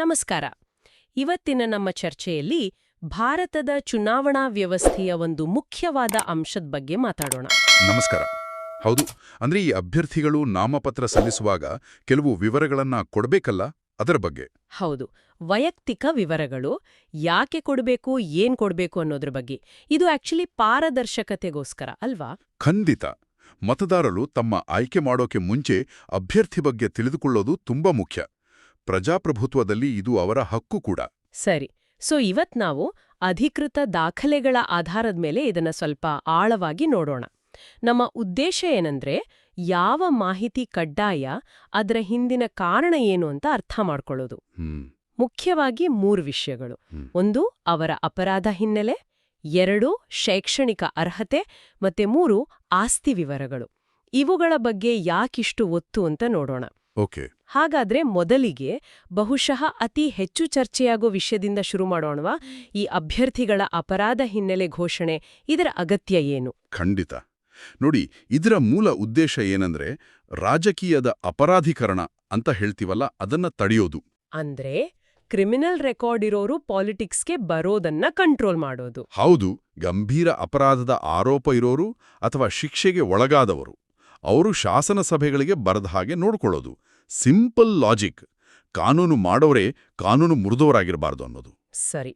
ನಮಸ್ಕಾರ. ಇವತ್ತಿನ ನಮ್ಮ ಚರ್ಚೆಯಲ್ಲಿ ಭಾರತದ ಚುನಾವಣಾ ವ್ಯವಸ್ಥೆಯ ಒಂದು ಮುಖ್ಯವಾದ ಅಂಶದ ಬಗ್ಗೆ ಮಾತಾಡೋಣ. ನಮಸ್ಕಾರ. ಹೌದು, ಅಂದ್ರೆ ಈ ಅಭ್ಯರ್ಥಿಗಳು ನಾಮಪತ್ರ ಸಲ್ಲಿಸುವಾಗ ಕೆಲವು ವಿವರಗಳನ್ನ ಕೊಡ್ಬೇಕಲ್ಲ, ಅದರ ಬಗ್ಗೆ. ಹೌದು, ವೈಯಕ್ತಿಕ ವಿವರಗಳು ಯಾಕೆ ಕೊಡಬೇಕು, ಏನ್ ಕೊಡಬೇಕು ಅನ್ನೋದ್ರ ಬಗ್ಗೆ. ಇದು ಆಕ್ಚುಲಿ ಪಾರದರ್ಶಕತೆಗೋಸ್ಕರ ಅಲ್ವಾ? ಖಂಡಿತ. ಮತದಾರರು ತಮ್ಮ ಆಯ್ಕೆ ಮಾಡೋಕೆ ಮುಂಚೆ ಅಭ್ಯರ್ಥಿ ಬಗ್ಗೆ ತಿಳಿದುಕೊಳ್ಳೋದು ತುಂಬಾ ಮುಖ್ಯ. ಪ್ರಜಾಪ್ರಭುತ್ವದಲ್ಲಿ ಇದು ಅವರ ಹಕ್ಕು ಕೂಡ. ಸರಿ, ಇವತ್ ನಾವು ಅಧಿಕೃತ ದಾಖಲೆಗಳ ಆಧಾರದ ಮೇಲೆ ಇದನ್ನ ಸ್ವಲ್ಪ ಆಳವಾಗಿ ನೋಡೋಣ. ನಮ್ಮ ಉದ್ದೇಶ ಏನಂದ್ರೆ, ಯಾವ ಮಾಹಿತಿ ಕಡ್ಡಾಯ, ಅದರ ಹಿಂದಿನ ಕಾರಣ ಏನು ಅಂತ ಅರ್ಥ ಮಾಡ್ಕೊಳ್ಳೋದು. ಮುಖ್ಯವಾಗಿ 3 ವಿಷಯಗಳು. 1, ಅವರ ಅಪರಾಧ ಹಿನ್ನೆಲೆ. 2, ಶೈಕ್ಷಣಿಕ ಅರ್ಹತೆ. ಮತ್ತೆ 3, ಆಸ್ತಿ ವಿವರಗಳು. ಇವುಗಳ ಬಗ್ಗೆ ಯಾಕಿಷ್ಟು ಒತ್ತು ಅಂತ ನೋಡೋಣ. ಓಕೆ. ಹಾಗಾದ್ರೆ ಮೊದಲಿಗೆ ಬಹುಶಃ ಅತಿ ಹೆಚ್ಚು ಚರ್ಚೆಯಾಗೋ ವಿಷಯದಿಂದ ಶುರು ಮಾಡೋಣವಾ? ಈ ಅಭ್ಯರ್ಥಿಗಳ ಅಪರಾಧ ಹಿನ್ನೆಲೆ ಘೋಷಣೆ, ಇದರ ಅಗತ್ಯ ಏನು? ಖಂಡಿತ. ನೋಡಿ, ಇದರ ಮೂಲ ಉದ್ದೇಶ ಏನಂದ್ರೆ, ರಾಜಕೀಯದ ಅಪರಾಧೀಕರಣ ಅಂತ ಹೇಳ್ತೀವಲ್ಲ, ಅದನ್ನ ತಡೆಯೋದು. ಅಂದ್ರೆ ಕ್ರಿಮಿನಲ್ ರೆಕಾರ್ಡ್ ಇರೋರು ಪಾಲಿಟಿಕ್ಸ್ಗೆ ಬರೋದನ್ನ ಕಂಟ್ರೋಲ್ ಮಾಡೋದು. ಹೌದು, ಗಂಭೀರ ಅಪರಾಧದ ಆರೋಪ ಇರೋರು ಅಥವಾ ಶಿಕ್ಷೆಗೆ ಒಳಗಾದವರು, ಅವರು ಶಾಸನ ಸಭೆಗಳಿಗೆ ಬರದ ಹಾಗೆ ನೋಡ್ಕೊಳ್ಳೋದು. Simple logic. ಕಾನೂನು ಮಾಡೋರೇ ಕಾನೂನು ಮುರಿದವರಾಗಿರಬಾರ್ದು ಅನ್ನೋದು. ಸರಿ,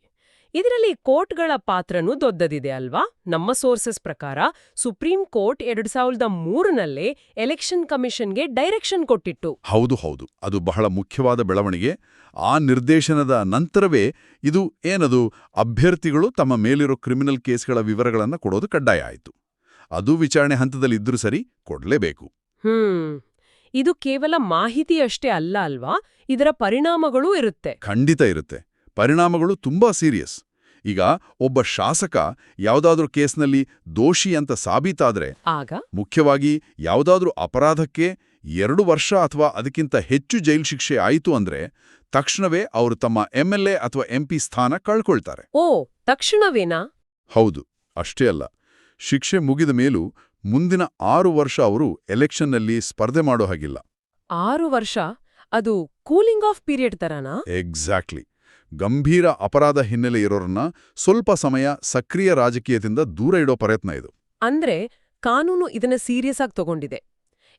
ಇದರಲ್ಲಿ ಕೋರ್ಟ್ಗಳ ಪಾತ್ರನೂ ದೊಡ್ಡದಿದೆ ಅಲ್ವಾ? ನಮ್ಮ ಸೋರ್ಸಸ್ ಪ್ರಕಾರ ಸುಪ್ರೀಂ ಕೋರ್ಟ್ 2003ನಲ್ಲೇ ಎಲೆಕ್ಷನ್ ಕಮಿಷನ್ಗೆ ಡೈರೆಕ್ಷನ್ ಕೊಟ್ಟಿತ್ತು. ಹೌದು, ಅದು ಬಹಳ ಮುಖ್ಯವಾದ ಬೆಳವಣಿಗೆ. ಆ ನಿರ್ದೇಶನದ ನಂತರವೇ ಇದು ಅಭ್ಯರ್ಥಿಗಳು ತಮ್ಮ ಮೇಲಿರೋ ಕ್ರಿಮಿನಲ್ ಕೇಸ್ಗಳ ವಿವರಗಳನ್ನು ಕೊಡೋದು ಕಡ್ಡಾಯ ಆಯಿತು. ಅದು ವಿಚಾರಣೆ ಹಂತದಲ್ಲಿದ್ರೂ ಸರಿ, ಕೊಡ್ಲೇಬೇಕು. ಇದು ಕೇವಲ ಮಾಹಿತಿಯಷ್ಟೇ ಅಲ್ಲ ಅಲ್ವಾ? ಇದರ ಪರಿಣಾಮಗಳೂ ಇರುತ್ತೆ. ಖಂಡಿತ ಇರುತ್ತೆ. ಪರಿಣಾಮಗಳು ತುಂಬಾ ಸೀರಿಯಸ್. ಈಗ ಒಬ್ಬ ಶಾಸಕ ಯಾವುದಾದ್ರೂ ಕೇಸ್ನಲ್ಲಿ ದೋಷಿ ಅಂತ ಸಾಬೀತಾದ್ರೆ, ಆಗ ಮುಖ್ಯವಾಗಿ ಯಾವುದಾದ್ರೂ ಅಪರಾಧಕ್ಕೆ 2 ವರ್ಷ ಅಥವಾ ಅದಕ್ಕಿಂತ ಹೆಚ್ಚು ಜೈಲು ಶಿಕ್ಷೆ ಆಯಿತು ಅಂದ್ರೆ, ತಕ್ಷಣವೇ ಅವರು ತಮ್ಮ MLA ಅಥವಾ MP ಸ್ಥಾನ ಕಳ್ಕೊಳ್ತಾರೆ. ಓ, ತಕ್ಷಣವೇನಾ? ಹೌದು, ಅಷ್ಟೇ ಅಲ್ಲ. ಶಿಕ್ಷೆ ಮುಗಿದ ಮೇಲೂ ಮುಂದಿನ 6 ವರ್ಷ ಅವರು ಎಲೆಕ್ಷನ್ನಲ್ಲಿ ಸ್ಪರ್ಧೆ ಮಾಡೋ ಹಾಗಿಲ್ಲ. 6 ವರ್ಷ? ಅದು ಕೂಲಿಂಗ್ ಆಫ್ ಪೀರಿಯಡ್ ತರನಾ? ಎಕ್ಸಾಕ್ಟ್ಲಿ. ಗಂಭೀರ ಅಪರಾಧ ಹಿನ್ನೆಲೆ ಇರೋರನ್ನ ಸ್ವಲ್ಪ ಸಮಯ ಸಕ್ರಿಯ ರಾಜಕೀಯದಿಂದ ದೂರ ಇಡೋ ಪ್ರಯತ್ನ ಇದು. ಅಂದ್ರೆ ಕಾನೂನು ಇದನ್ನ ಸೀರಿಯಸ್ ಆಗಿ ತಗೊಂಡಿದೆ.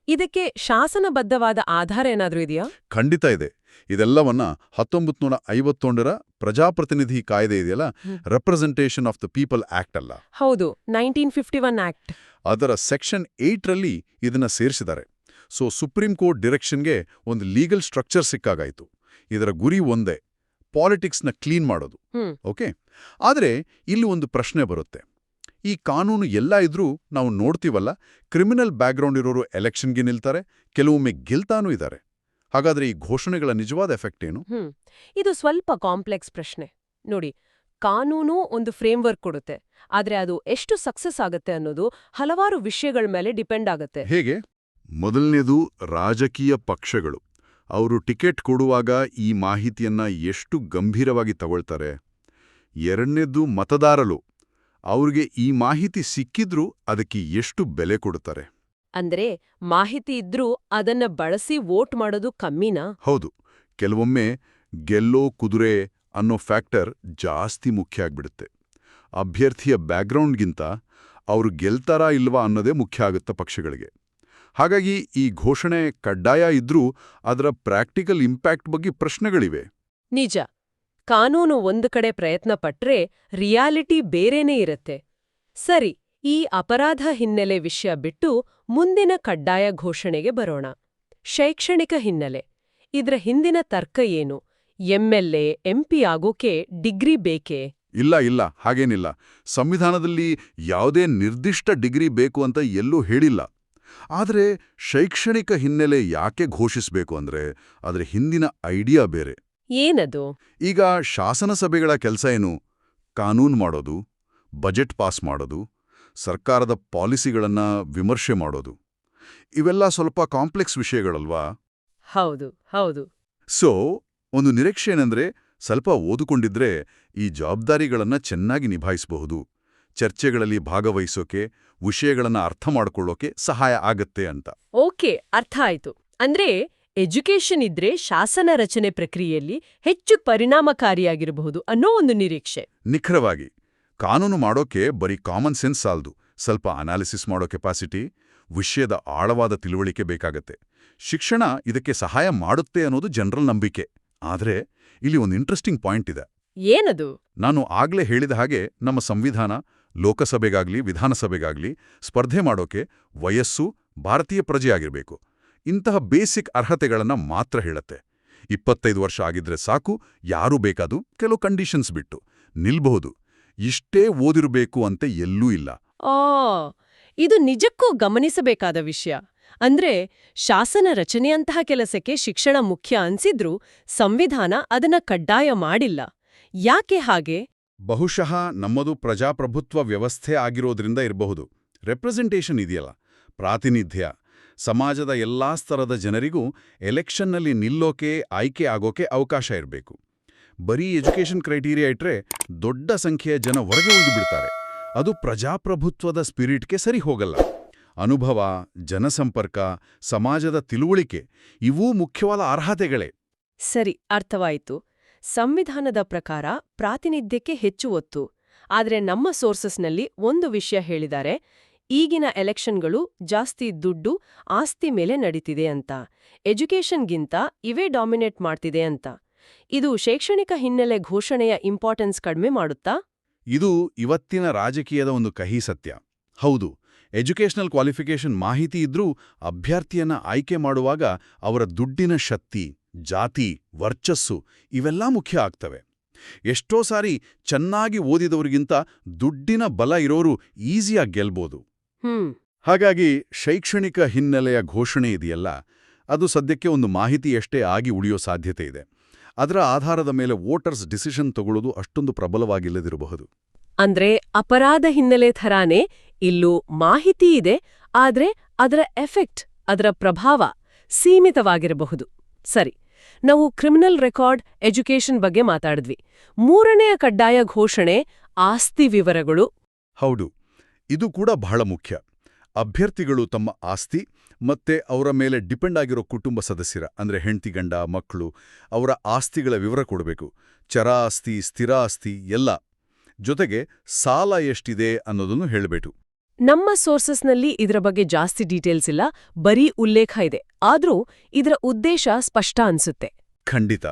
ಇದಕ್ಕೆ ಶಾಸನಬದ್ಧವಾದ ಆಧಾರ ಏನಾದ್ರೂ ಇದೆಯಾ? ಖಂಡಿತ ಇದೆ. ಇದೆಲ್ಲವನ್ನ 1951ರ ಪ್ರಜಾಪ್ರತಿನಿಧಿ ಕಾಯ್ದೆ ಇದೆಯಲ್ಲ, representation of the people act ಅಲ್ಲ. ಹೌದು, 1951 ಆಕ್ಟ್. ಅದರ ಸೆಕ್ಷನ್ 8ರಲ್ಲಿ ಇದನ್ನ ಸೇರಿಸಿದ್ದಾರೆ. ಸುಪ್ರೀಂ ಕೋರ್ಟ್ ಡಿರೆಕ್ಷನ್ಗೆ ಒಂದು ಲೀಗಲ್ ಸ್ಟ್ರಕ್ಚರ್ ಸಿಕ್ಕಾಗಾಯಿತು. ಇದರ ಗುರಿ ಒಂದೇ, ಪಾಲಿಟಿಕ್ಸ್ನ ಕ್ಲೀನ್ ಮಾಡೋದು. ಓಕೆ. ಆದರೆ ಇಲ್ಲಿ ಒಂದು ಪ್ರಶ್ನೆ ಬರುತ್ತೆ. ಈ ಕಾನೂನು ಎಲ್ಲ ಇದ್ರೂ ನಾವು ನೋಡ್ತೀವಲ್ಲ, ಕ್ರಿಮಿನಲ್ ಬ್ಯಾಕ್ಗ್ರೌಂಡ್ ಇರೋರು ಎಲೆಕ್ಷನ್ಗೆ ನಿಲ್ತಾರೆ, ಕೆಲವೊಮ್ಮೆ ಗೆಲ್ತಾನೂ ಇದ್ದಾರೆ. ಹಾಗಾದ್ರೆ ಈ ಘೋಷಣೆಗಳ ನಿಜವಾದ ಎಫೆಕ್ಟ್ ಏನು? ಇದು ಸ್ವಲ್ಪ ಕಾಂಪ್ಲೆಕ್ಸ್ ಪ್ರಶ್ನೆ. ನೋಡಿ, ಕಾನೂನು ಒಂದು ಫ್ರೇಮ್ವರ್ಕ್ ಕೊಡುತ್ತೆ, ಆದ್ರೆ ಅದು ಎಷ್ಟು ಸಕ್ಸಸ್ ಆಗುತ್ತೆ ಅನ್ನೋದು ಹಲವಾರು ವಿಷಯಗಳ ಮೇಲೆ ಡಿಪೆಂಡ್ ಆಗುತ್ತೆ. ಹೇಗೆ? ಮೊದಲನೇದು, ರಾಜಕೀಯ ಪಕ್ಷಗಳು. ಅವರು ಟಿಕೆಟ್ ಕೊಡುವಾಗ ಈ ಮಾಹಿತಿಯನ್ನ ಎಷ್ಟು ಗಂಭೀರವಾಗಿ ತಗೊಳ್ತಾರೆ. ಎರಡನೇದು, ಮತದಾರರು. ಅವ್ರಿಗೆ ಈ ಮಾಹಿತಿ ಸಿಕ್ಕಿದ್ರೂ ಅದಕ್ಕೆ ಎಷ್ಟು ಬೆಲೆ ಕೊಡುತ್ತಾರೆ. ಅಂದ್ರೆ ಮಾಹಿತಿ ಇದ್ರೂ ಅದನ್ನ ಬಳಸಿ ವೋಟ್ ಮಾಡೋದು ಕಮ್ಮಿನಾ? ಹೌದು, ಕೆಲವೊಮ್ಮೆ ಗೆಲ್ಲೋ ಕುದುರೆ ಅನ್ನೋ ಫ್ಯಾಕ್ಟರ್ ಜಾಸ್ತಿ ಮುಖ್ಯ ಆಗ್ಬಿಡುತ್ತೆ. ಅಭ್ಯರ್ಥಿಯ ಬ್ಯಾಕ್ಗ್ರೌಂಡ್ಗಿಂತ ಅವರು ಗೆಲ್ತಾರಾ ಇಲ್ವಾ ಅನ್ನೋದೇ ಮುಖ್ಯ ಆಗುತ್ತೆ ಪಕ್ಷಗಳಿಗೆ. ಹಾಗಾಗಿ ಈ ಘೋಷಣೆ ಕಡ್ಡಾಯ ಇದ್ರೂ ಅದರ ಪ್ರಾಕ್ಟಿಕಲ್ ಇಂಪ್ಯಾಕ್ಟ್ ಬಗ್ಗೆ ಪ್ರಶ್ನೆಗಳಿವೆ. ನಿಜ, ಕಾನೂನು ಒಂದು ಕಡೆ ಪ್ರಯತ್ನ ಪಟ್ರೆ ರಿಯಾಲಿಟಿ ಬೇರೆನೇ ಇರುತ್ತೆ. ಸರಿ, ಈ ಅಪರಾಧ ಹಿನ್ನೆಲೆ ವಿಷಯ ಬಿಟ್ಟು ಮುಂದಿನ ಕಡ್ಡಾಯ ಘೋಷಣೆಗೆ ಬರೋಣ. ಶೈಕ್ಷಣಿಕ ಹಿನ್ನೆಲೆ. ಇದ್ರ ಹಿಂದಿನ ತರ್ಕ ಏನು? MLA, MP ಆಗೋಕೆ ಡಿಗ್ರಿ ಬೇಕೇ? ಇಲ್ಲ, ಹಾಗೇನಿಲ್ಲ. ಸಂವಿಧಾನದಲ್ಲಿ ಯಾವುದೇ ನಿರ್ದಿಷ್ಟ ಡಿಗ್ರಿ ಬೇಕು ಅಂತ ಎಲ್ಲೂ ಹೇಳಿಲ್ಲ. ಆದರೆ ಶೈಕ್ಷಣಿಕ ಹಿನ್ನೆಲೆ ಯಾಕೆ ಘೋಷಿಸಬೇಕು ಅಂದ್ರೆ, ಅದರ ಹಿಂದಿನ ಐಡಿಯಾ ಬೇರೆ. ಏನದು? ಈಗ ಶಾಸನ ಸಭೆಗಳ ಕೆಲಸ ಏನು? ಕಾನೂನು ಮಾಡೋದು, ಬಜೆಟ್ ಪಾಸ್ ಮಾಡೋದು, ಸರ್ಕಾರದ ಪಾಲಿಸಿಗಳನ್ನ ವಿಮರ್ಶೆ ಮಾಡೋದು. ಇವೆಲ್ಲ ಸ್ವಲ್ಪ ಕಾಂಪ್ಲೆಕ್ಸ್ ವಿಷಯಗಳಲ್ವಾ? ಹೌದು. ಒಂದು ನಿರೀಕ್ಷೆ ಏನಂದ್ರೆ, ಸ್ವಲ್ಪ ಓದುಕೊಂಡಿದ್ರೆ ಈ ಜವಾಬ್ದಾರಿಗಳನ್ನ ಚೆನ್ನಾಗಿ ನಿಭಾಯಿಸಬಹುದು. ಚರ್ಚೆಗಳಲ್ಲಿ ಭಾಗವಹಿಸೋಕೆ, ವಿಷಯಗಳನ್ನ ಅರ್ಥ ಮಾಡ್ಕೊಳ್ಳೋಕೆ ಸಹಾಯ ಆಗತ್ತೆ ಅಂತ. ಓಕೆ, ಅರ್ಥ ಆಯ್ತು. ಅಂದ್ರೆ ಎಜುಕೇಷನ್ ಇದ್ರೆ ಶಾಸನ ರಚನೆ ಪ್ರಕ್ರಿಯೆಯಲ್ಲಿ ಹೆಚ್ಚು ಪರಿಣಾಮಕಾರಿಯಾಗಿರಬಹುದು ಅನ್ನೋ ಒಂದು ನಿರೀಕ್ಷೆ. ನಿಖರವಾಗಿ. ಕಾನೂನು ಮಾಡೋಕೆ ಬರೀ ಕಾಮನ್ ಸೆನ್ಸ್ ಸಾಲ್ದು, ಸ್ವಲ್ಪ ಅನಾಲಿಸಿಸ್ ಮಾಡೋ ಕೆಪಾಸಿಟಿ, ವಿಷಯದ ಆಳವಾದ ತಿಳುವಳಿಕೆ ಬೇಕಾಗತ್ತೆ. ಶಿಕ್ಷಣ ಇದಕ್ಕೆ ಸಹಾಯ ಮಾಡುತ್ತೆ ಅನ್ನೋದು ಜನರಲ್ ನಂಬಿಕೆ. ಆದ್ರೆ ಇಲ್ಲಿ ಒಂದು ಇಂಟ್ರೆಸ್ಟಿಂಗ್ ಪಾಯಿಂಟ್ ಇದೆ. ಏನದು? ನಾನು ಆಗ್ಲೇ ಹೇಳಿದ ಹಾಗೆ ನಮ್ಮ ಸಂವಿಧಾನ ಲೋಕಸಭೆಗಾಗ್ಲಿ ವಿಧಾನಸಭೆಗಾಗ್ಲಿ ಸ್ಪರ್ಧೆ ಮಾಡೋಕೆ ವಯಸ್ಸು, ಭಾರತೀಯ ಪ್ರಜೆಯಾಗಿರ್ಬೇಕು, ಇಂತಹ ಬೇಸಿಕ್ ಅರ್ಹತೆಗಳನ್ನ ಮಾತ್ರ ಹೇಳತ್ತೆ. 25 ವರ್ಷ ಆಗಿದ್ರೆ ಸಾಕು, ಯಾರೂ ಬೇಕಾದು ಕೆಲವು ಕಂಡೀಷನ್ಸ್ ಬಿಟ್ಟು ನಿಲ್ಬಹುದು. ಇಷ್ಟೇ ಓದಿರಬೇಕು ಅಂತ ಎಲ್ಲೂ ಇಲ್ಲ. ಇದು ನಿಜಕ್ಕೂ ಗಮನಿಸಬೇಕಾದ ವಿಷಯ. ಅಂದ್ರೆ ಶಾಸನ ರಚನೆಯಂತಹ ಕೆಲಸಕ್ಕೆ ಶಿಕ್ಷಣ ಮುಖ್ಯ ಅನ್ಸಿದ್ರೂ ಸಂವಿಧಾನ ಅದನ್ನ ಕಡ್ಡಾಯ ಮಾಡಿಲ್ಲ. ಯಾಕೆ ಹಾಗೆ? ಬಹುಶಃ ನಮ್ಮದು ಪ್ರಜಾಪ್ರಭುತ್ವ ವ್ಯವಸ್ಥೆ ಆಗಿರೋದ್ರಿಂದ ಇರಬಹುದು. ರೆಪ್ರೆಸೆಂಟೇಷನ್ ಇದೆಯಲ್ಲ, ಪ್ರಾತಿನಿಧ್ಯ. ಸಮಾಜದ ಎಲ್ಲಾ ಸ್ತರದ ಜನರಿಗೂ ಎಲೆಕ್ಷನ್ನಲ್ಲಿ ನಿಲ್ಲೋಕೆ, ಆಯ್ಕೆ ಆಗೋಕೆ ಅವಕಾಶ ಇರಬೇಕು. ಬರೀ ಎಜುಕೇಷನ್ ಕ್ರೈಟೀರಿಯಾ ಇಟ್ರೆ ದೊಡ್ಡ ಸಂಖ್ಯೆಯ ಜನ ಹೊರಗೆ ಉಳಿದುಬಿಡ್ತಾರೆ. ಅದು ಪ್ರಜಾಪ್ರಭುತ್ವದ ಸ್ಪಿರಿಟ್ಗೆ ಸರಿ ಹೋಗಲ್ಲ. ಅನುಭವ, ಜನಸಂಪರ್ಕ, ಸಮಾಜದ ತಿಳುವಳಿಕೆ ಇವೂ ಮುಖ್ಯವಾದ ಅರ್ಹತೆಗಳೇ. ಸರಿ, ಅರ್ಥವಾಯಿತು. ಸಂವಿಧಾನದ ಪ್ರಕಾರ ಪ್ರಾತಿನಿಧ್ಯಕ್ಕೆ ಹೆಚ್ಚು ಒತ್ತು. ಆದ್ರೆ ನಮ್ಮ ಸೋರ್ಸಸ್ನಲ್ಲಿ ಒಂದು ವಿಷಯ ಹೇಳಿದ್ದಾರೆ: ಈಗಿನ ಎಲೆಕ್ಷನ್ಗಳು ಜಾಸ್ತಿ ದುಡ್ಡು, ಆಸ್ತಿ ಮೇಲೆ ನಡೀತಿದೆ ಅಂತ, ಎಜುಕೇಷನ್ಗಿಂತ ಇವೇ ಡಾಮಿನೇಟ್ ಮಾಡ್ತಿದೆ ಅಂತ. ಇದು ಶೈಕ್ಷಣಿಕ ಹಿನ್ನೆಲೆ ಘೋಷಣೆಯ ಇಂಪಾರ್ಟೆನ್ಸ್ ಕಡಿಮೆ ಮಾಡುತ್ತಾ? ಇದು ಇವತ್ತಿನ ರಾಜಕೀಯದ ಒಂದು ಕಹಿ ಸತ್ಯ. ಹೌದು, ಎಜುಕೇಷನಲ್ ಕ್ವಾಲಿಫಿಕೇಷನ್ ಮಾಹಿತಿ ಇದ್ರೂ ಅಭ್ಯರ್ಥಿಯನ್ನ ಆಯ್ಕೆ ಮಾಡುವಾಗ ಅವರ ದುಡ್ಡಿನ ಶಕ್ತಿ, ಜಾತಿ, ವರ್ಚಸ್ಸು ಇವೆಲ್ಲ ಮುಖ್ಯ ಆಗ್ತವೆ. ಎಷ್ಟೋ ಸಾರಿ ಚೆನ್ನಾಗಿ ಓದಿದವರಿಗಿಂತ ದುಡ್ಡಿನ ಬಲ ಇರೋರು ಈಸಿಯಾಗಿ ಗೆಲ್ಬೋದು. ಹಾಗಾಗಿ ಶೈಕ್ಷಣಿಕ ಹಿನ್ನೆಲೆಯ ಘೋಷಣೆ ಇದೆಯಲ್ಲ, ಅದು ಸದ್ಯಕ್ಕೆ ಒಂದು ಮಾಹಿತಿಯಷ್ಟೇ ಆಗಿ ಉಳಿಯೋ ಸಾಧ್ಯತೆ ಇದೆ. ಅದರ ಆಧಾರದ ಮೇಲೆ ವೋಟರ್ಸ್ ಡಿಸಿಷನ್ ತಗೊಳ್ಳೋದು ಅಷ್ಟೊಂದು ಪ್ರಬಲವಾಗಿಲ್ಲದಿರಬಹುದು. ಅಂದ್ರೆ ಅಪರಾಧ ಹಿನ್ನೆಲೆ ಥರಾನೇ ಇಲ್ಲೂ ಮಾಹಿತಿ ಇದೆ, ಆದ್ರೆ ಅದರ ಎಫೆಕ್ಟ್, ಅದರ ಪ್ರಭಾವ ಸೀಮಿತವಾಗಿರಬಹುದು. ಸರಿ, ನಾವು ಕ್ರಿಮಿನಲ್ ರೆಕಾರ್ಡ್, ಎಜುಕೇಷನ್ ಬಗ್ಗೆ ಮಾತಾಡಿದ್ವಿ. ಮೂರನೆಯ ಕಡ್ಡಾಯ ಘೋಷಣೆ ಆಸ್ತಿ ವಿವರಗಳು. ಹೌದು, ಇದು ಕೂಡ ಬಹಳ ಮುಖ್ಯ. ಅಭ್ಯರ್ಥಿಗಳು ತಮ್ಮ ಆಸ್ತಿ ಮತ್ತೆ ಅವರ ಮೇಲೆ ಡಿಪೆಂಡ್ ಆಗಿರೋ ಕುಟುಂಬ ಸದಸ್ಯರ, ಅಂದ್ರೆ ಹೆಂಡತಿ, ಗಂಡ, ಮಕ್ಕಳು, ಅವರ ಆಸ್ತಿಗಳ ವಿವರ ಕೊಡಬೇಕು. ಚರ ಆಸ್ತಿ, ಸ್ಥಿರ ಆಸ್ತಿ ಎಲ್ಲ. ಜೊತೆಗೆ ಸಾಲ ಎಷ್ಟಿದೆ ಅನ್ನೋದನ್ನು ಹೇಳಬೇಕು. ನಮ್ಮ ಸೋರ್ಸಸ್ನಲ್ಲಿ ಇದರ ಬಗ್ಗೆ ಜಾಸ್ತಿ ಡೀಟೇಲ್ಸ್ ಇಲ್ಲ, ಬರೀ ಉಲ್ಲೇಖ ಇದೆ. ಆದ್ರೂ ಇದರ ಉದ್ದೇಶ ಸ್ಪಷ್ಟ ಅನ್ಸುತ್ತೆ. ಖಂಡಿತ.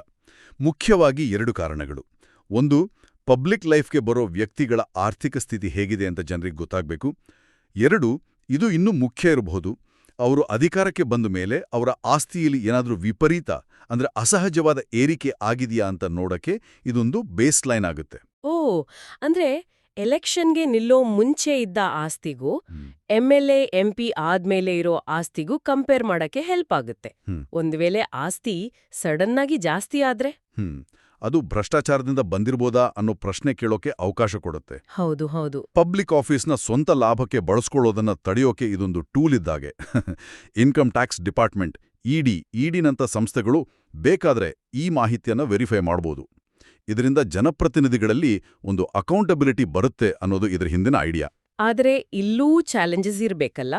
ಮುಖ್ಯವಾಗಿ 2 ಕಾರಣಗಳು. ಒಂದು, ಪಬ್ಲಿಕ್ ಲೈಫ್ಗೆ ಬರೋ ವ್ಯಕ್ತಿಗಳ ಆರ್ಥಿಕ ಸ್ಥಿತಿ ಹೇಗಿದೆ ಅಂತ ಜನರಿಗೆ ಗೊತ್ತಾಗಬೇಕು. 2, ಇದು ಇನ್ನೂ ಮುಖ್ಯ ಇರಬಹುದು, ಅವರು ಅಧಿಕಾರಕ್ಕೆ ಬಂದ ಮೇಲೆ ಅವರ ಆಸ್ತಿಯಲ್ಲಿ ಏನಾದರೂ ವಿಪರೀತ, ಅಂದ್ರೆ ಅಸಹಜವಾದ ಏರಿಕೆ ಆಗಿದೆಯಾ ಅಂತ ನೋಡಕ್ಕೆ ಇದೊಂದು ಬೇಸ್ಲೈನ್ ಆಗುತ್ತೆ. ಅಂದ್ರೆ ಎಲೆಕ್ಷನ್ಗೆ ನಿಲ್ಲೋ ಮುಂಚೆ ಇದ್ದ ಆಸ್ತಿಗೂ MLA MP ಆದ್ಮೇಲೆ ಇರೋ ಆಸ್ತಿಗೂ ಕಂಪೇರ್ ಮಾಡಕ್ಕೆ ಹೆಲ್ಪ್ ಆಗುತ್ತೆ. ಒಂದ್ ವೇಳೆ ಆಸ್ತಿ ಸಡನ್ ಆಗಿ ಜಾಸ್ತಿ ಆದ್ರೆ ಅದು ಭ್ರಷ್ಟಾಚಾರದಿಂದ ಬಂದಿರ್ಬೋದಾ ಅನ್ನೋ ಪ್ರಶ್ನೆ ಕೇಳೋಕೆ ಅವಕಾಶ ಕೊಡುತ್ತೆ. ಹೌದು ಹೌದು. ಪಬ್ಲಿಕ್ ಆಫೀಸ್ನ ಸ್ವಂತ ಲಾಭಕ್ಕೆ ಬಳಸ್ಕೊಳ್ಳೋದನ್ನ ತಡೆಯೋಕೆ ಇದೊಂದು ಟೂಲ್ ಇದ್ದಾಗೆ. ಇನ್ಕಮ್ ಟ್ಯಾಕ್ಸ್ ಡಿಪಾರ್ಟ್ಮೆಂಟ್, ಇಡಿನಂಥ ಸಂಸ್ಥೆಗಳು ಬೇಕಾದ್ರೆ ಈ ಮಾಹಿತಿಯನ್ನ ವೆರಿಫೈ ಮಾಡಬಹುದು. ಇದರಿಂದ ಜನಪ್ರತಿನಿಧಿಗಳಲ್ಲಿ ಒಂದು ಅಕೌಂಟಬಿಲಿಟಿ ಬರುತ್ತೆ ಅನ್ನೋದು ಇದರ ಹಿಂದಿನ ಐಡಿಯಾ. ಆದ್ರೆ ಇಲ್ಲೂ ಚಾಲೆಂಜಸ್ ಇರ್ಬೇಕಲ್ಲ.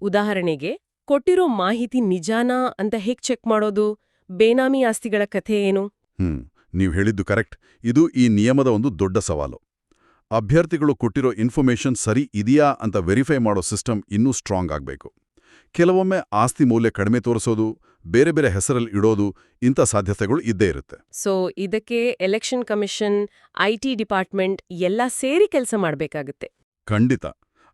ಉದಾಹರಣೆಗೆ, ಕೊಟ್ಟಿರೋ ಮಾಹಿತಿ ನಿಜಾನಾ ಅಂತ ಹೇಗ್ ಚೆಕ್ ಮಾಡೋದು? ಬೇನಾಮಿ ಆಸ್ತಿಗಳ ಕಥೆ ಏನು? ನೀವು ಹೇಳಿದ್ದು ಕರೆಕ್ಟ್. ಇದು ಈ ನಿಯಮದ ಒಂದು ದೊಡ್ಡ ಸವಾಲು. ಅಭ್ಯರ್ಥಿಗಳು ಕೊಟ್ಟಿರೋ ಇನ್ಫಾರ್ಮೇಷನ್ ಸರಿ ಇದೆಯಾ ಅಂತ ವೆರಿಫೈ ಮಾಡೋ ಸಿಸ್ಟಮ್ ಇನ್ನೂ ಸ್ಟ್ರಾಂಗ್ ಆಗಬೇಕು. ಕೆಲವೊಮ್ಮೆ ಆಸ್ತಿ ಮೌಲ್ಯ ಕಡಿಮೆ ತೋರಿಸೋದು, ಬೇರೆ ಬೇರೆ ಹೆಸರಲ್ಲಿ ಇಡೋದು, ಇಂಥ ಸಾಧ್ಯತೆಗಳು ಇದ್ದೇ ಇರುತ್ತೆ. ಸೊ ಇದಕ್ಕೆ ಎಲೆಕ್ಷನ್ ಕಮಿಷನ್, IT ಡಿಪಾರ್ಟ್ಮೆಂಟ್ ಎಲ್ಲ ಸೇರಿ ಕೆಲಸ ಮಾಡಬೇಕಾಗುತ್ತೆ. ಖಂಡಿತ.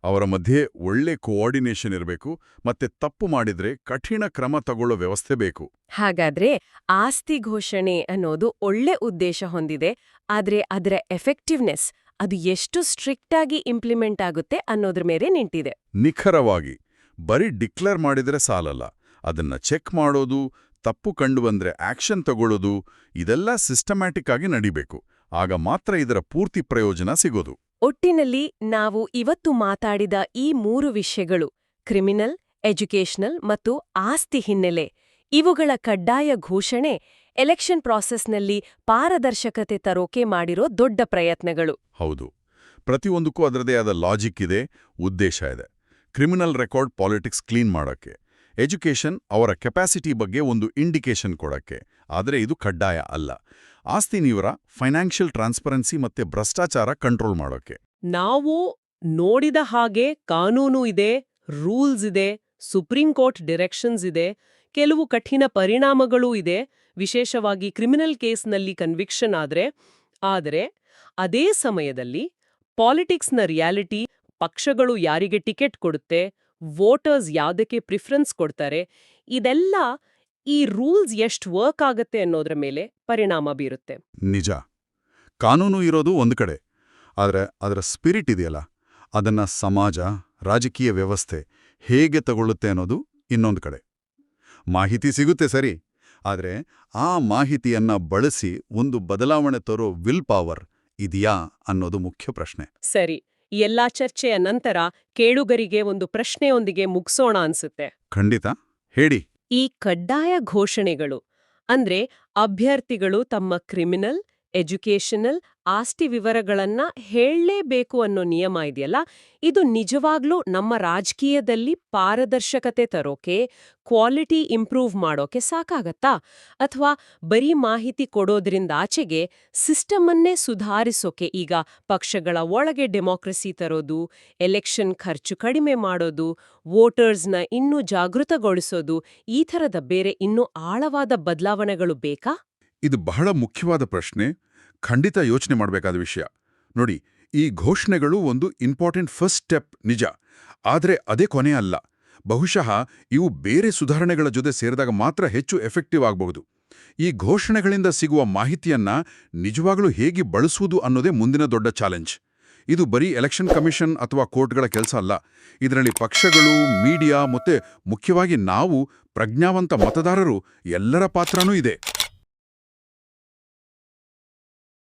ಅವರ ಮಧ್ಯೆ ಒಳ್ಳೆ ಕೋಆರ್ಡಿನೇಷನ್ ಇರಬೇಕು, ಮತ್ತೆ ತಪ್ಪು ಮಾಡಿದ್ರೆ ಕಠಿಣ ಕ್ರಮ ತಗೊಳ್ಳೋ ವ್ಯವಸ್ಥೆ ಬೇಕು. ಹಾಗಾದ್ರೆ ಆಸ್ತಿ ಘೋಷಣೆ ಅನ್ನೋದು ಒಳ್ಳೆ ಉದ್ದೇಶ ಹೊಂದಿದೆ, ಆದ್ರೆ ಅದರ ಎಫೆಕ್ಟಿವ್ನೆಸ್, ಅದು ಎಷ್ಟು ಸ್ಟ್ರಿಕ್ಟ್ ಆಗಿ ಇಂಪ್ಲಿಮೆಂಟ್ ಆಗುತ್ತೆ ಅನ್ನೋದ್ರ ಮೇಲೆ ನಿಂತಿದೆ. ನಿಖರವಾಗಿ. ಬರೀ ಡಿಕ್ಲೇರ್ ಮಾಡಿದ್ರೆ ಸಾಲಲ್ಲ, ಅದನ್ನ ಚೆಕ್ ಮಾಡೋದು, ತಪ್ಪು ಕಂಡುಬಂದ್ರೆ ಆಕ್ಷನ್ ತಗೊಳ್ಳೋದು, ಇದೆಲ್ಲ ಸಿಸ್ಟಮ್ಯಾಟಿಕ್ ಆಗಿ ನಡಿಬೇಕು. ಆಗ ಮಾತ್ರ ಇದರ ಪೂರ್ತಿ ಪ್ರಯೋಜನ ಸಿಗೋದು. ಒಟ್ಟಿನಲ್ಲಿ ನಾವು ಇವತ್ತು ಮಾತಾಡಿದ ಈ 3 ವಿಷಯಗಳು, ಕ್ರಿಮಿನಲ್, ಎಜುಕೇಷನಲ್ ಮತ್ತು ಆಸ್ತಿ ಹಿನ್ನೆಲೆ, ಇವುಗಳ ಕಡ್ಡಾಯ ಘೋಷಣೆ ಎಲೆಕ್ಷನ್ ಪ್ರಾಸೆಸ್ನಲ್ಲಿ ಪಾರದರ್ಶಕತೆ ತರೋಕೆ ಮಾಡಿರೋ ದೊಡ್ಡ ಪ್ರಯತ್ನಗಳು. ಹೌದು. ಪ್ರತಿಯೊಂದಕ್ಕೂ ಅದರದೇ ಆದ ಲಾಜಿಕ್ ಇದೆ, ಉದ್ದೇಶ ಇದೆ. ಕ್ರಿಮಿನಲ್ ರೆಕಾರ್ಡ್ ಪಾಲಿಟಿಕ್ಸ್ ಕ್ಲೀನ್ ಮಾಡೋಕ್ಕೆ, ಎಜುಕೇಷನ್ ಅವರ ಕೆಪಾಸಿಟಿ ಬಗ್ಗೆ ಒಂದು ಇಂಡಿಕೇಶನ್ ಕೊಡಕ್ಕೆ, ಆದರೆ ಇದು ಕಡ್ಡಾಯ ಅಲ್ಲ. ಆಸ್ತಿ ನೀವರ ಫೈನಾನ್ಷಿಯಲ್ ಟ್ರಾನ್ಸ್ಪರೆನ್ಸಿ ಮತ್ತೆ ಭ್ರಷ್ಟಾಚಾರ ಕಂಟ್ರೋಲ್ ಮಾಡೋಕೆ. ನಾವು ನೋಡಿದ ಹಾಗೆ ಕಾನೂನು ಇದೆ, ರೂಲ್ಸ್ ಇದೆ, ಸುಪ್ರೀಂ ಕೋರ್ಟ್ ಡಿರೆಕ್ಷನ್ಸ್ ಇದೆ, ಕೆಲವು ಕಠಿಣ ಪರಿಣಾಮಗಳೂ ಇದೆ, ವಿಶೇಷವಾಗಿ ಕ್ರಿಮಿನಲ್ ಕೇಸ್ನಲ್ಲಿ ಕನ್ವಿಕ್ಷನ್ ಆದರೆ ಅದೇ ಸಮಯದಲ್ಲಿ ಪಾಲಿಟಿಕ್ಸ್ನ ರಿಯಾಲಿಟಿ, ಪಕ್ಷಗಳು ಯಾರಿಗೆ ಟಿಕೆಟ್ ಕೊಡುತ್ತೆ, ವೋಟರ್ಸ್ ಯಾವುದಕ್ಕೆ ಪ್ರಿಫರೆನ್ಸ್ ಕೊಡ್ತಾರೆ, ಇದೆಲ್ಲ ಈ ರೂಲ್ಸ್ ಎಷ್ಟು ವರ್ಕ್ ಆಗತ್ತೆ ಅನ್ನೋದ್ರ ಮೇಲೆ ಪರಿಣಾಮ ಬೀರುತ್ತೆ. ನಿಜ. ಕಾನೂನು ಇರೋದು ಒಂದು ಕಡೆ, ಆದರೆ ಅದರ ಸ್ಪಿರಿಟ್ ಇದೆಯಲ್ಲ, ಅದನ್ನ ಸಮಾಜ, ರಾಜಕೀಯ ವ್ಯವಸ್ಥೆ ಹೇಗೆ ತಗೊಳ್ಳುತ್ತೆ ಅನ್ನೋದು ಇನ್ನೊಂದು ಕಡೆ. ಮಾಹಿತಿ ಸಿಗುತ್ತೆ ಸರಿ, ಆದರೆ ಆ ಮಾಹಿತಿಯನ್ನ ಬಳಸಿ ಒಂದು ಬದಲಾವಣೆ ತರೋ ವಿಲ್ ಪವರ್ ಇದೆಯಾ ಅನ್ನೋದು ಮುಖ್ಯ ಪ್ರಶ್ನೆ. ಸರಿ, ಈ ಎಲ್ಲಾ ಚರ್ಚೆಯ ನಂತರ ಕೇಳುಗರಿಗೆ ಒಂದು ಪ್ರಶ್ನೆಯೊಂದಿಗೆ ಮುಗ್ಸೋಣ ಅನ್ಸುತ್ತೆ. ಖಂಡಿತ, ಹೇಳಿ. ಈ ಕಡ್ಡಾಯ ಘೋಷಣೆಗಳು ಅಂದ್ರೆ ಅಭ್ಯರ್ಥಿಗಳು ತಮ್ಮ ಕ್ರಿಮಿನಲ್, ಎಜುಕೇಷನಲ್, ಆಸ್ತಿ ವಿವರಗಳನ್ನ ಹೇಳಲೇಬೇಕು ಅನ್ನೋ ನಿಯಮ ಇದೆಯಲ್ಲ, ಇದು ನಿಜವಾಗ್ಲೂ ನಮ್ಮ ರಾಜಕೀಯದಲ್ಲಿ ಪಾರದರ್ಶಕತೆ ತರೋಕೆ, ಕ್ವಾಲಿಟಿ ಇಂಪ್ರೂವ್ ಮಾಡೋಕೆ ಸಾಕಾಗತ್ತಾ? ಅಥವಾ ಬರೀ ಮಾಹಿತಿ ಕೊಡೋದ್ರಿಂದಾಚೆಗೆ ಸಿಸ್ಟಮನ್ನೇ ಸುಧಾರಿಸೋಕೆ, ಈಗ ಪಕ್ಷಗಳ ಒಳಗೆ ಡೆಮೋಕ್ರಸಿ ತರೋದು, ಎಲೆಕ್ಷನ್ ಖರ್ಚು ಕಡಿಮೆ ಮಾಡೋದು, ವೋಟರ್ಸ್ನ ಇನ್ನೂ ಜಾಗೃತಗೊಳಿಸೋದು, ಈ ಥರದ ಬೇರೆ ಇನ್ನೂ ಆಳವಾದ ಬದಲಾವಣೆಗಳು ಬೇಕಾ? ಇದು ಬಹಳ ಮುಖ್ಯವಾದ ಪ್ರಶ್ನೆ, ಖಂಡಿತ ಯೋಚನೆ ಮಾಡಬೇಕಾದ ವಿಷಯ. ನೋಡಿ, ಈ ಘೋಷಣೆಗಳು ಒಂದು ಇಂಪಾರ್ಟೆಂಟ್ ಫಸ್ಟ್ ಸ್ಟೆಪ್ ನಿಜ, ಆದರೆ ಅದೇ ಕೊನೆ ಅಲ್ಲ. ಬಹುಶಃ ಇವು ಬೇರೆ ಸುಧಾರಣೆಗಳ ಜೊತೆ ಸೇರಿದಾಗ ಮಾತ್ರ ಹೆಚ್ಚು ಎಫೆಕ್ಟಿವ್ ಆಗಬಹುದು. ಈ ಘೋಷಣೆಗಳಿಂದ ಸಿಗುವ ಮಾಹಿತಿಯನ್ನ ನಿಜವಾಗ್ಲೂ ಹೇಗೆ ಬಳಸುವುದು ಅನ್ನೋದೇ ಮುಂದಿನ ದೊಡ್ಡ ಚಾಲೆಂಜ್. ಇದು ಬರೀ ಎಲೆಕ್ಷನ್ ಕಮಿಷನ್ ಅಥವಾ ಕೋರ್ಟ್ಗಳ ಕೆಲಸ ಅಲ್ಲ. ಇದರಲ್ಲಿ ಪಕ್ಷಗಳು, ಮೀಡಿಯಾ ಮತ್ತೆ ಮುಖ್ಯವಾಗಿ ನಾವು ಪ್ರಜ್ಞಾವಂತ ಮತದಾರರು ಎಲ್ಲರ ಪಾತ್ರನೂ ಇದೆ.